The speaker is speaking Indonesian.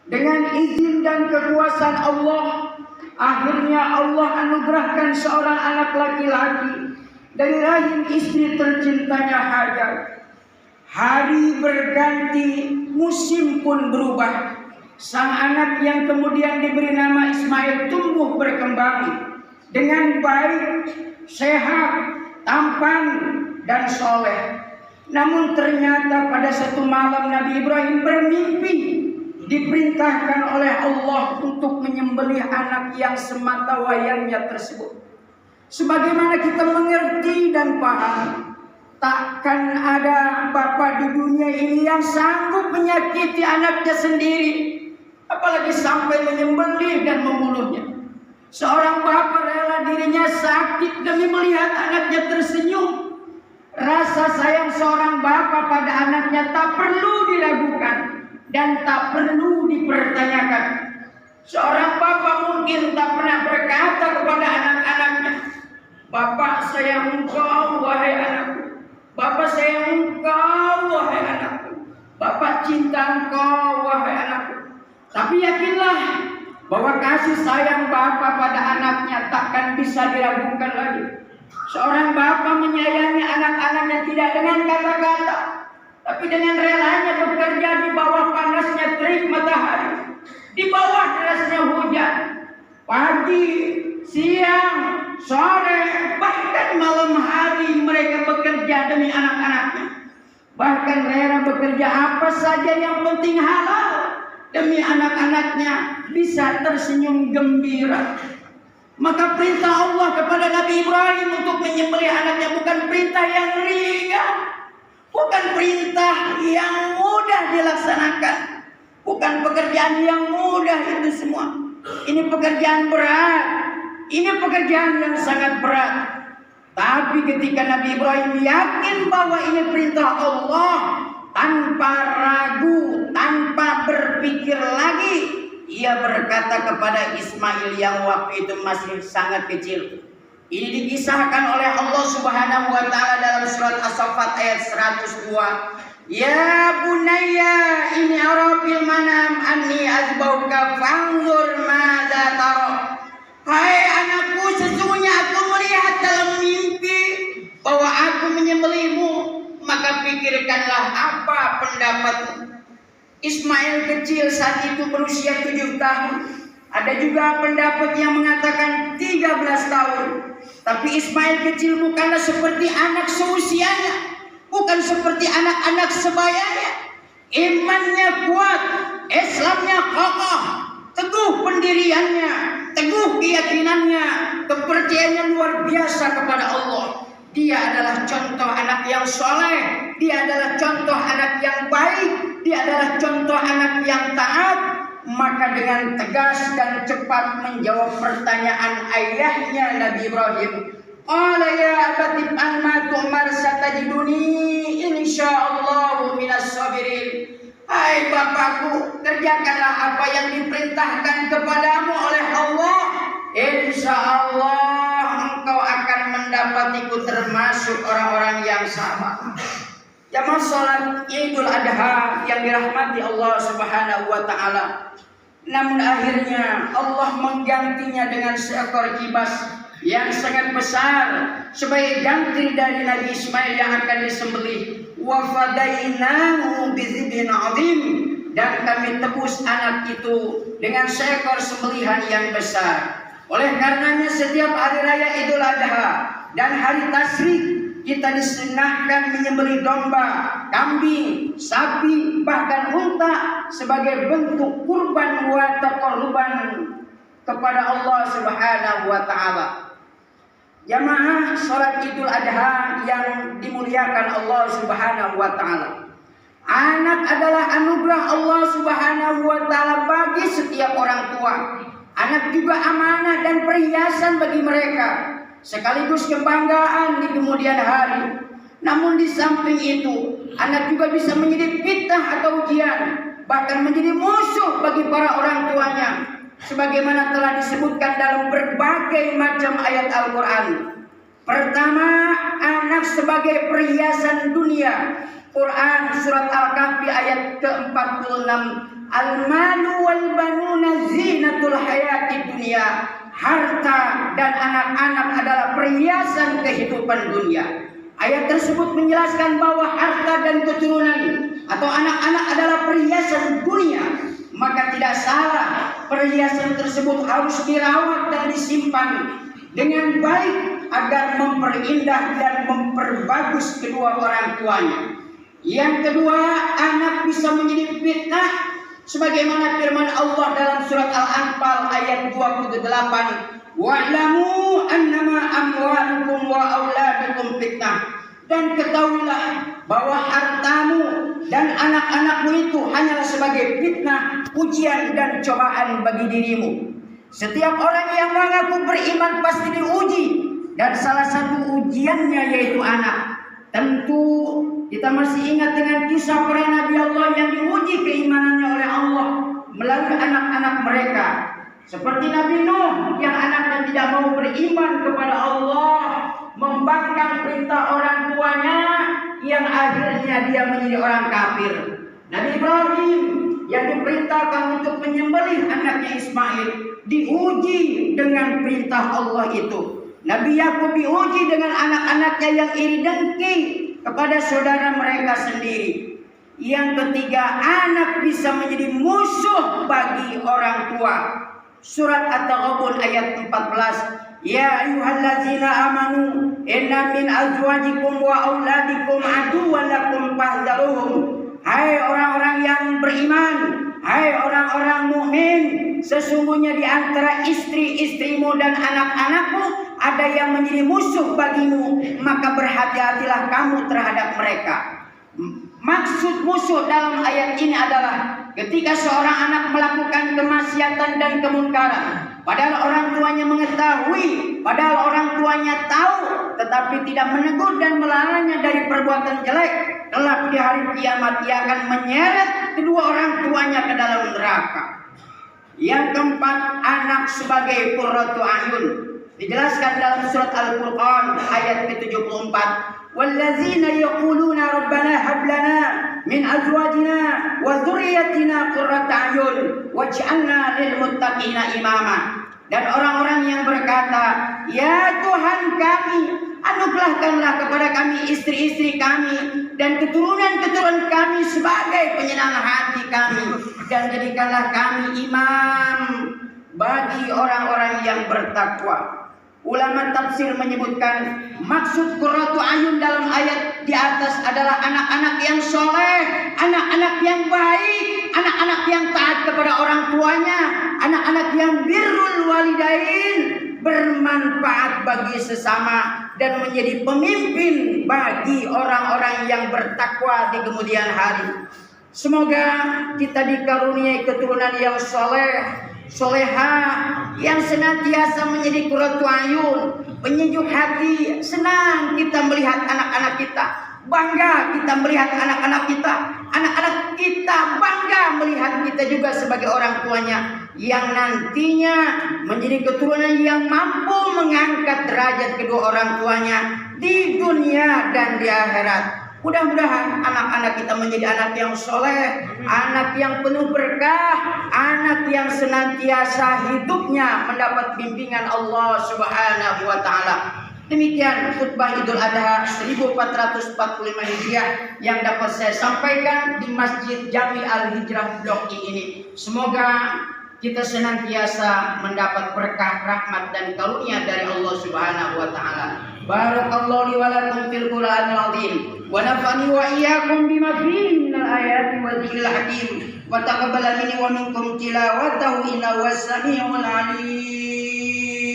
Dengan izin dan kekuasaan Allah, akhirnya Allah anugerahkan seorang anak laki-laki dari rahim istri tercintanya Hajar. Hari berganti, musim pun berubah. Sang anak yang kemudian diberi nama Ismail tumbuh berkembang dengan baik, sehat, tampan, dan soleh. Namun ternyata pada satu malam Nabi Ibrahim bermimpi, diperintahkan oleh Allah untuk menyembelih anak yang semata wayangnya tersebut. Sebagaimana kita mengerti dan paham, takkan ada bapak di dunia ini yang sanggup menyakiti anaknya sendiri, apalagi sampai menyembelih dan membunuhnya. Seorang bapak rela dirinya sakit demi melihat anaknya tersenyum. Rasa sayang seorang bapak pada anaknya tak perlu diragukan dan tak perlu dipertanyakan. Seorang bapak mungkin tak pernah berkata kepada anak-anaknya, "Bapak sayang engkau wahai anakku. Bapak sayang engkau wahai anakku. Bapak cinta engkau wahai anakku." Tapi yakinlah bahwa kasih sayang bapak pada anaknya takkan bisa diragukan lagi. Seorang bapak menyayangi anak-anaknya tidak dengan kata-kata, tapi dengan relanya bekerja di bawah panasnya terik matahari, di bawah derasnya hujan, pagi, siang, sore, bahkan malam hari mereka bekerja demi anak-anaknya. Bahkan rela bekerja apa saja yang penting halal demi anak-anaknya bisa tersenyum gembira. Maka perintah Allah kepada Nabi Ibrahim untuk menyembelih anaknya bukan perintah yang ringan, bukan perintah yang mudah dilaksanakan, bukan pekerjaan yang mudah itu semua. Ini pekerjaan berat, ini pekerjaan yang sangat berat. Tapi ketika Nabi Ibrahim yakin bahwa ini perintah Allah, tanpa ragu, tanpa berpikir lagi, ia berkata kepada Ismail yang waktu itu masih sangat kecil. Ini dikisahkan oleh Allah Subhanahu wa taala dalam surat As-Saffat ayat 102. Ya bunayya inni ara fil manam anni azbauka fanzur madza tara. Hai anakku, sesungguhnya aku melihat dalam mimpi bahwa aku menyembelihmu, maka pikirkanlah apa pendapatmu. Ismail kecil saat itu berusia 7 tahun. Ada juga pendapat yang mengatakan 13 tahun. Tapi Ismail kecil bukanlah seperti anak seusianya, bukan seperti anak-anak sebayanya. Imannya kuat, Islamnya kokoh, teguh pendiriannya, teguh keyakinannya, kepercayaannya luar biasa kepada Allah. Dia adalah contoh anak yang soleh, dia adalah contoh anak yang baik, dia adalah contoh anak yang taat. Maka dengan tegas dan cepat menjawab pertanyaan ayahnya Nabi Ibrahim. Qala ya abati amma tu'mar satajiduni insyaallah minas sabirin. Hai bapakku, kerjakanlah apa yang diperintahkan kepadamu oleh Allah. Insyaallah engkau akan mendapatiku termasuk orang-orang yang sabar. Jamaah salat Idul Adha yang dirahmati Allah Subhanahu wa taala. Namun akhirnya Allah menggantinya dengan seekor kibas yang sangat besar sebagai ganti dari Nabi Ismail yang akan disembelih. Wa fadainahu bizibhin 'adzim, dan kami tebus anak itu dengan seekor sembelihan yang besar. Oleh karenanya setiap hari raya Idul Adha dan hari tasyrik kita disunahkan menyembelih domba, kambing, sapi, bahkan unta sebagai bentuk kurban wa taqarruban kepada Allah Subhanahu wa taala. Jamaah salat Idul Adha yang dimuliakan Allah Subhanahu wa taala. Anak adalah anugerah Allah Subhanahu wa taala bagi setiap orang tua. Anak juga amanah dan perhiasan bagi mereka, sekaligus kebanggaan di kemudian hari. Namun di samping itu, anak juga bisa menjadi fitnah atau ujian, bahkan menjadi musuh bagi para orang tuanya, sebagaimana telah disebutkan dalam berbagai macam ayat Al-Quran. Pertama, anak sebagai perhiasan dunia. Quran surat Al-Kahfi ayat ke-46. Al-malu wal banuna zinatul hayati dunia. Harta dan anak-anak adalah perhiasan kehidupan dunia. Ayat tersebut menjelaskan bahwa harta dan keturunan atau anak-anak adalah perhiasan dunia. Maka tidak salah perhiasan tersebut harus dirawat dan disimpan dengan baik agar memperindah dan memperbagus kedua orang tuanya. Yang kedua, anak bisa menjadi fitnah sebagaimana firman Allah dalam surat Al-Anfal ayat 28, wa'lamu annama amwalukum wa auladukum fitnah. Dan ketahuilah bahwa hartamu dan anak-anakmu itu hanyalah sebagai fitnah, ujian dan cobaan bagi dirimu. Setiap orang yang mengaku beriman pasti diuji, dan salah satu ujiannya yaitu anak. Tentu kita masih ingat dengan kisah para nabi Allah yang diuji keimanannya oleh Allah melalui anak-anak mereka. Seperti Nabi Nuh yang anaknya tidak mau beriman kepada Allah, membangkang perintah orang tuanya yang akhirnya dia menjadi orang kafir. Nabi Ibrahim yang diperintahkan untuk menyembelih anaknya Ismail diuji dengan perintah Allah itu. Nabi Yakub diuji dengan anak-anaknya yang iri dengki kepada saudara mereka sendiri. Yang ketiga, anak bisa menjadi musuh bagi orang tua. Surat At-Taghabun ayat 14. Ya ayyuhallazina amanu inna min azwajikum wa auladikum aduwwan lakum fahdharuhum. Hai orang-orang yang beriman, hai orang-orang mukmin, sesungguhnya di antara istri-istrimu dan anak-anakmu ada yang menjadi musuh bagimu, maka berhati-hatilah kamu terhadap mereka. Maksud musuh dalam ayat ini adalah ketika seorang anak melakukan kemaksiatan dan kemungkaran, padahal orang tuanya mengetahui, padahal orang tuanya tahu, tetapi tidak menegur dan melarangnya dari perbuatan jelek, kelak di hari kiamat ia akan menyeret kedua orang tuanya ke dalam neraka. Yang keempat, anak sebagai qurratu a'yun. Dijelaskan dalam surat Al-Furqan ayat ke-74. Wallazina yaquluna rabbana hab lana min azwajina wa dzurriyyatina qurrata a'yun waj'alna lil muttaqina imama. Dan orang-orang yang berkata, ya Tuhan kami, anugerahkanlah kepada kami istri-istri kami dan keturunan-keturunan kami sebagai penyenang hati kami, dan jadikanlah kami imam bagi orang-orang yang bertakwa. Ulama tafsir menyebutkan maksud qurratu ayun dalam ayat di atas adalah anak-anak yang soleh, anak-anak yang baik, anak-anak yang taat kepada orang tuanya, anak-anak yang birrul walidain, bermanfaat bagi sesama dan menjadi pemimpin bagi orang-orang yang bertakwa di kemudian hari. Semoga kita dikaruniai keturunan yang soleh, soleha, yang senantiasa menjadi qurratu ayun, penyejuk hati. Senang kita melihat anak-anak kita, bangga kita melihat anak-anak kita, anak-anak kita bangga melihat kita juga sebagai orang tuanya, yang nantinya menjadi keturunan yang mampu mengangkat derajat kedua orang tuanya di dunia dan di akhirat. Mudah-mudahan anak-anak kita menjadi anak yang soleh, anak yang penuh berkah, anak yang senantiasa hidupnya mendapat bimbingan Allah Subhanahu wa Ta'ala. Demikian khutbah Idul Adha 1445 Hijriah yang dapat saya sampaikan di Masjid Jami Al-Hijrah Blok I ini. Semoga kita senantiasa mendapat berkah, rahmat dan karunia dari Allah Subhanahu wa Ta'ala. Barakallahu li wa lakum fil Qur'anil azim wa nafa'ani wa iyyakum bima fihi minal ayati wa dzikril hakim wa taqabbal minni wa minkum tilawatahu innahu was-sami'ul 'alim.